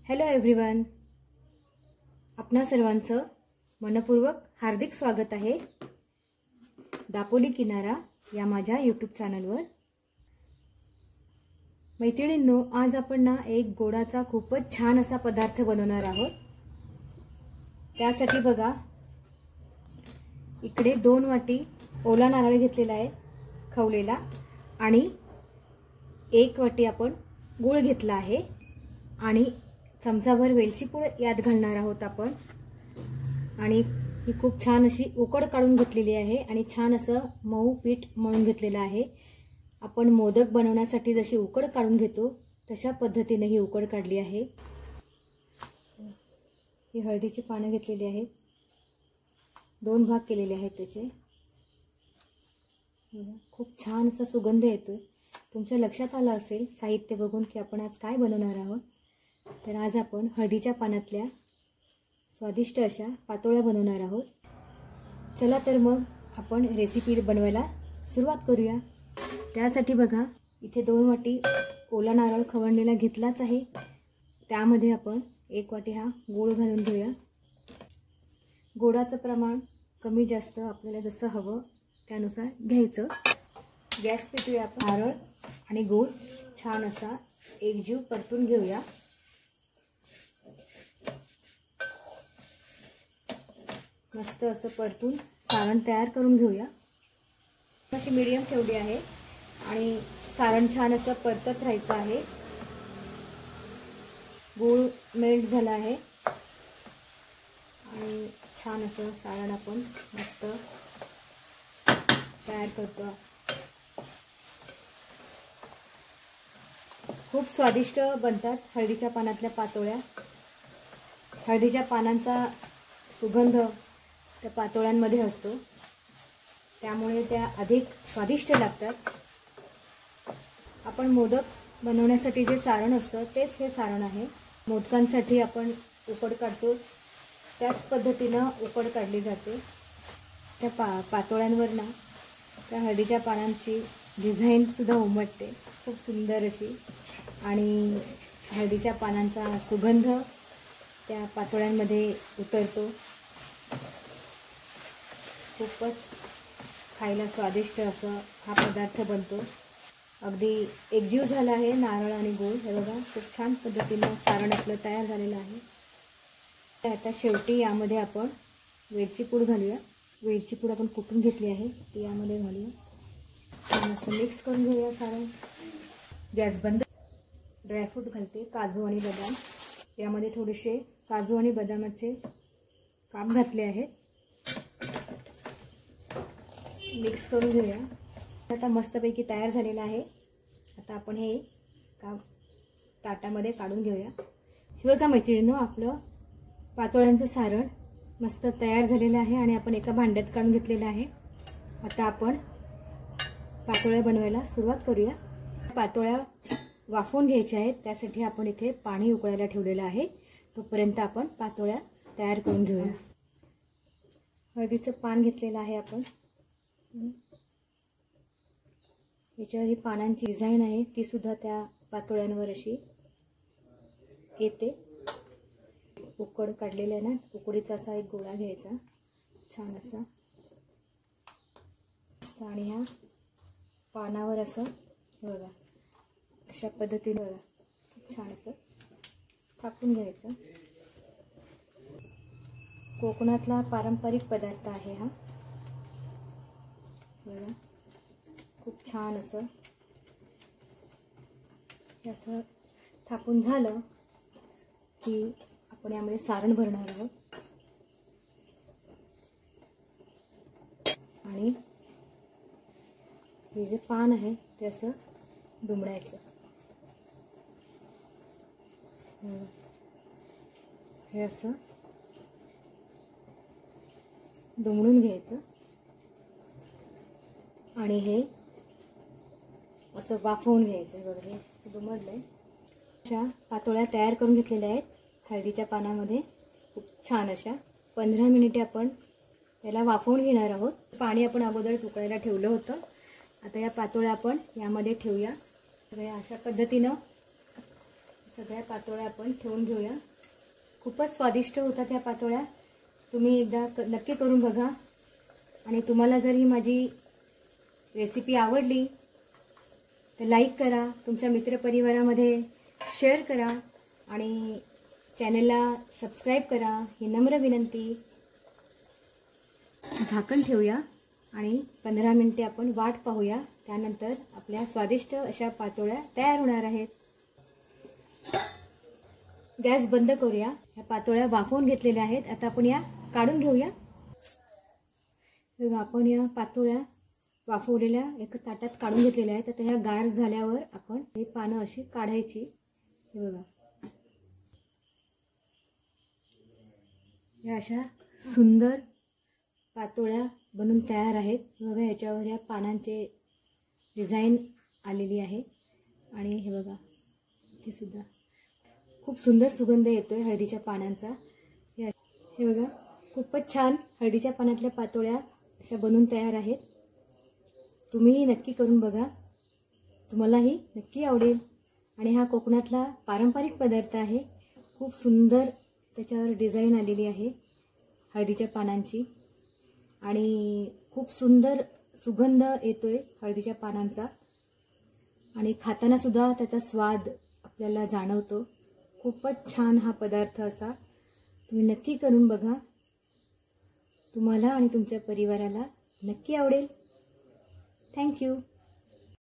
Hello everyone, आपणा सर्वांचं मनपूर्वक हार्दिक स्वागत आहे दापोली किनारा या माझ्या यूट्यूब चॅनलवर। मैत्रिणींनो, आज आपण ना एक गोडाचा खूपच छान असा पदार्थ बनवणार आहोत। त्यासाठी बघा, इकडे 2 वाटी ओला नारळ घेतलेला आहे खवलेला, आणि 1 वाटी आपण गूळ घेतला आहे, आणि चमचाभर वेलची पूड यात घालणार आहोत आपण। आणि ही खूप छान अशी उकड काढून घेतलेली आहे आणि छान असं मऊ पीठ मळून घेतलेलं आहे। आपण मोदक बनवण्यासाठी जशी उकड काढून घेतो तशा पद्धतीने ही उकड काढली आहे। ही हळदीची पानं घेतलेली आहेत, 2 भाग केलेले आहेत त्याचे। खूप छान असा सुगंध येतोय। तुमच्या लक्षात आलं असेल साहित्य बघून की आपण आज काय बनवणार आहोत। तर आज आपण हळदीच्या पानातल्या स्वादिष्ट अशा पातोळ्या बनवणार आहोत। चला तर मग आपण रेसिपी बनवायला सुरुवात करूया। त्यासाठी बघा, इथे 2 वाटी ओला नारळ खवणलेला घेतलाच आहे। त्यामध्ये आपण 1 वाटी हा गूळ घालून घेऊया। गोडाचं प्रमाण कमी जास्त आपल्याला जसं हवं त्यानुसार घ्यायचं। गॅस पेटवूया आपण। नारळ आणि गूळ छान असा एकजीव परतून घेऊया। मस्त असं परतून सारण तयार करून घेऊया। अशी मीडियम ठेवली आहे आणि सारण छान असं परतत राहायचं आहे। गूळ मेल्ट झाला आहे आणि छान असं सारण आपण मस्त तयार करतो। खूप स्वादिष्ट बनतात हळदीच्या पानातल्या पातोळ्या। हळदीच्या पानांचा सुगंध त्या पातोळ्यांमध्ये असतो, त्यामुळे त्या अधिक स्वादिष्ट लागतात। आपण मोदक बनवण्यासाठी जे सारण असतं तेच हे सारण आहे। मोदकांसाठी आपण उकड काढतो त्याच पद्धतीनं उकड काढली जाते। त्या पातोळ्यांवर ना त्या हळदीच्या पानांची डिझाईन सुद्धा उमटते, खूप सुंदर अशी, आणि हळदीच्या पानांचा सुगंध त्या पातोळ्यांमध्ये उतरतो। खूपच खायला स्वादिष्ट असं हा पदार्थ बनतो। अगदी एकजीव झाला आहे नारळ आणि गूळ। हे बघा, खूप छान पद्धतीने सारण आपलं तयार झालेलं आहे। आता शेवटी यामध्ये आपण वेलची पूड घालूया। वेलची पूड आपण कुटून घेतली आहे ती यामध्ये घालूया। असं मिक्स करून घेऊया सारण। गॅस बंद। ड्रायफ्रूट घालते, काजू आणि बदाम। यामध्ये थोडेसे काजू आणि बदामाचे काप घातले आहेत। मिक्स करून घेऊया। आता मस्तपैकी तयार झालेला आहे। आता आपण हे ताटामध्ये काढून घेऊया। हे बघा मैत्रिणींनो, आपलं पातोळ्यांचं सारण मस्त तयार झालेलं आहे आणि आपण एका भांड्यात काढून घेतलेलं आहे। आता आपण पातोळ्या बनवायला सुरुवात करूया। पातोळ्या वाफवून घ्यायच्या आहेत, त्यासाठी आपण इथे पाणी उकळायला ठेवलेलं आहे। तोपर्यंत आपण पातोळ्या तयार करून घेऊया। हळदीचं पान घेतलेलं आहे आपण। याच्यावर ही पानांची डिझाईन आहे ती सुद्धा त्या पातोळ्यांवर अशी येते। उकड काढलेला आहे ना, उकडीचा असा एक गोळा घ्यायचा छान असा, आणि ह्या पानावर असं बघा अशा पद्धतीने बघा छान असं थापून घ्यायचं। कोकणातला पारंपरिक पदार्थ आहे हा। बघा, खूप छान असं याचं थापून झालं की आपण यामध्ये सारण भरणार आहोत। आणि हे जे पान आहे ते असं दुमडायचं। हे असं दुमडून घ्यायचं आणि हे असं वाफवून घ्यायचं। बघा, हे दुमडलंय। अशा पातोळ्या तयार करून घेतलेल्या आहेत हळदीच्या पानामध्ये। खूप छान अशा 15 मिनिटे आपण याला वाफवून घेणार आहोत। पाणी आपण अगोदर उकळायला ठेवलं होतं। आता या पातोळ्या आपण यामध्ये ठेवूया। तर अशा पद्धतीनं सगळ्या पातोळ्या आपण ठेवून घेऊया. खूपच स्वादिष्ट होतात ह्या पातोळ्या. तुम्ही एकदा नक्की करून बघा. आणि तुम्हाला जर ही माझी रेसिपी आवडली तर लाईक करा, तुमच्या मित्रपरिवारामध्ये शेअर करा आणि चॅनलला सबस्क्राईब करा ही नम्र विनंती. झाकण ठेवूया आणि 15 मिनिटे आपण वाट पाहूया. त्यानंतर आपल्या स्वादिष्ट अशा पातोळ्या तयार होणार आहेत. गॅस बंद करूया. या पातोळ्या वाफवून घेतलेल्या आहेत. आता आपण या काढून घेऊया. बघा, आपण या पातोळ्या वाफवलेल्या एका ताटात काढून घेतलेल्या आहेत. आता ह्या गार झाल्यावर आपण ही पानं अशी काढायची. हे बघा, या अशा सुंदर पातोळ्या बनून तयार आहेत. बघा, ह्याच्यावर या पानांचे डिझाईन आलेली आहे. आणि हे बघा, ते सुद्धा खूप सुंदर सुगंध येतोय हळदीच्या पानांचा. हे बघा, खूपच छान हळदीच्या पानातल्या पातोळ्या अशा बनून तयार आहेत. तुम्हीही नक्की करून बघा, तुम्हालाही नक्की आवडेल. आणि हा कोकणातला पारंपरिक पदार्थ आहे. खूप सुंदर त्याच्यावर डिझाईन आलेली आहे हळदीच्या पानांची. आणि खूप सुंदर सुगंध येतोय हळदीच्या पानांचा. आणि खाताना सुद्धा त्याचा स्वाद आपल्याला जाणवतो. खूपच छान हा पदार्थ असा. तुम्ही नक्की करून बघा, तुम्हाला आणि तुमच्या परिवाराला नक्की आवडेल. थँक्यू.